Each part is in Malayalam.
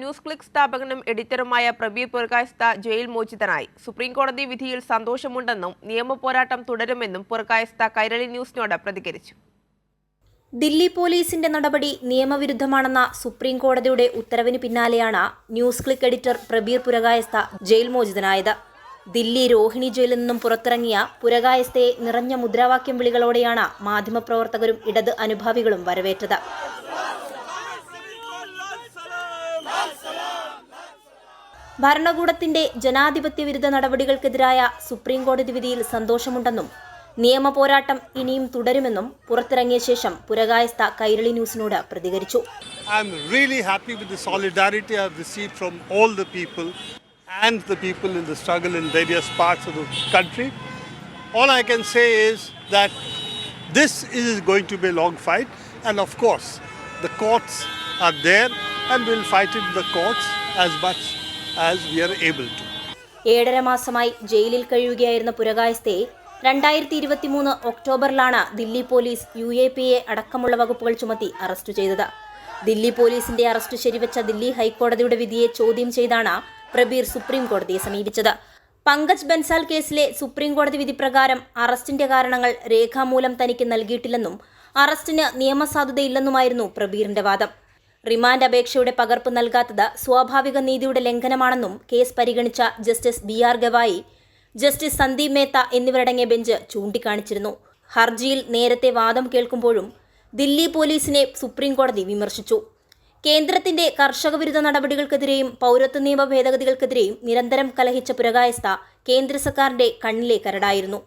ന്യൂസ് ക്ലിക്ക് സ്ഥാപകനും എഡിറ്ററുമായ പ്രബീർ പുരകായസ്ഥ ജയിൽ മോചിതനായി. സുപ്രീംകോടതി വിധിയിൽ സന്തോഷമുണ്ടെന്നും നിയമപോരാട്ടം തുടരുമെന്നും പുരകായസ്ഥ കൈരളി ന്യൂസിനോട് പ്രതികരിച്ചു. ദില്ലി പോലീസിന്റെ നടപടി നിയമവിരുദ്ധമാണെന്ന സുപ്രീംകോടതിയുടെ ഉത്തരവിന് പിന്നാലെയാണ് NewsClick editor Prabir Purkayastha jail മോചിതനായത്. ദില്ലി രോഹിണി ജയിലിൽ നിന്നും പുറത്തിറങ്ങിയ പുരകായസ്ഥയെ നിറഞ്ഞ മുദ്രാവാക്യം വിളികളോടെയാണ് മാധ്യമപ്രവർത്തകരും ഇടത് അനുഭാവികളും വരവേറ്റത്. ഭരണകൂടത്തിന്റെ ജനാധിപത്യ വിരുദ്ധ നടപടികൾക്കെതിരായ സുപ്രീംകോടതി വിധിയിൽ സന്തോഷമുണ്ടെന്നും നിയമപോരാട്ടം ഇനിയും തുടരുമെന്നും പുറത്തിറങ്ങിയ ശേഷം പുരകായസ്ഥ കൈരളി ന്യൂസിനോട് പ്രതികരിച്ചു. I am really happy with the solidarity I have received from all the people and the people in the struggle in various parts of the country. All I can say is that this is going to be a long fight, and of course the courts are there and we will fight in the courts as much as we are able to. 7.5 മാസമായി ജയിലിൽ കഴിയുകയായിരുന്ന പുരകായസ്ഥയെ 2023 ഒക്ടോബറിലാണ് ദില്ലി പോലീസ് UAPA അടക്കമുള്ള വകുപ്പുകൾ ചുമത്തി അറസ്റ്റ് ചെയ്തത്. ദില്ലി പോലീസിന്റെ അറസ്റ്റ് ശരിവെച്ച ദില്ലി ഹൈക്കോടതിയുടെ വിധിയെ ചോദ്യം ചെയ്താണ് പ്രബീർ സുപ്രീം കോടതിയെ സമീപിച്ചത്. പങ്കജ് ബൻസാൽ കേസിലെ സുപ്രീം കോടതി വിധി പ്രകാരം അറസ്റ്റിന്റെ കാരണങ്ങൾ രേഖാമൂലം തനിക്ക് നൽകിയിട്ടില്ലെന്നും അറസ്റ്റിന് നിയമസാധുതയില്ലെന്നുമായിരുന്നു പ്രബീറിന്റെ വാദം. റിമാൻഡ് അപേക്ഷയുടെ പകർപ്പ് നൽകാത്തത് സ്വാഭാവിക നീതിയുടെ ലംഘനമാണെന്നും കേസ് പരിഗണിച്ച justice BR Gavai, justice Sandeep Mehta എന്നിവരടങ്ങിയ ബെഞ്ച് ചൂണ്ടിക്കാണിച്ചിരുന്നു. ഹർജിയിൽ നേരത്തെ വാദം കേൾക്കുമ്പോഴും ദില്ലി പോലീസിനെ സുപ്രീം കോടതി വിമർശിച്ചു. കേന്ദ്രത്തിന്റെ കർഷക വിരുദ്ധ നടപടികൾക്കെതിരെയും പൗരത്വ നിയമ ഭേദഗതികൾക്കെതിരെയും നിരന്തരം കലഹിച്ച പുരകായസ്ഥ കേന്ദ്ര സർക്കാരിന്റെ കണ്ണിലെ കരടായിരുന്നു.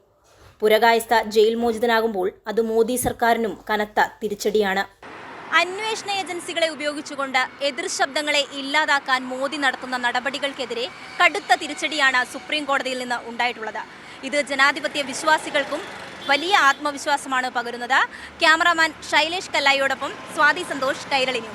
പുരകായസ്ഥ ജയിൽ മോചിതനാകുമ്പോൾ അത് മോദി സർക്കാരിനും കനത്ത തിരിച്ചടിയാണ്. അന്വേഷണ ഏജൻസികളെ ഉപയോഗിച്ചുകൊണ്ട് എതിർ ശബ്ദങ്ങളെ ഇല്ലാതാക്കാൻ മോദി നടത്തുന്ന നടപടികൾക്കെതിരെ കടുത്ത തിരിച്ചടിയാണ് സുപ്രീം കോടതിയിൽ നിന്ന് ഉണ്ടായിട്ടുള്ളത്. ഇത് ജനാധിപത്യ വിശ്വാസികൾക്കും വലിയ ആത്മവിശ്വാസമാണ് പകരുന്നത്. ക്യാമറാമാൻ ശൈലേഷ് കല്ലായിയോടൊപ്പം സ്വാതി സന്തോഷ്, കൈരളി ന്യൂസ്.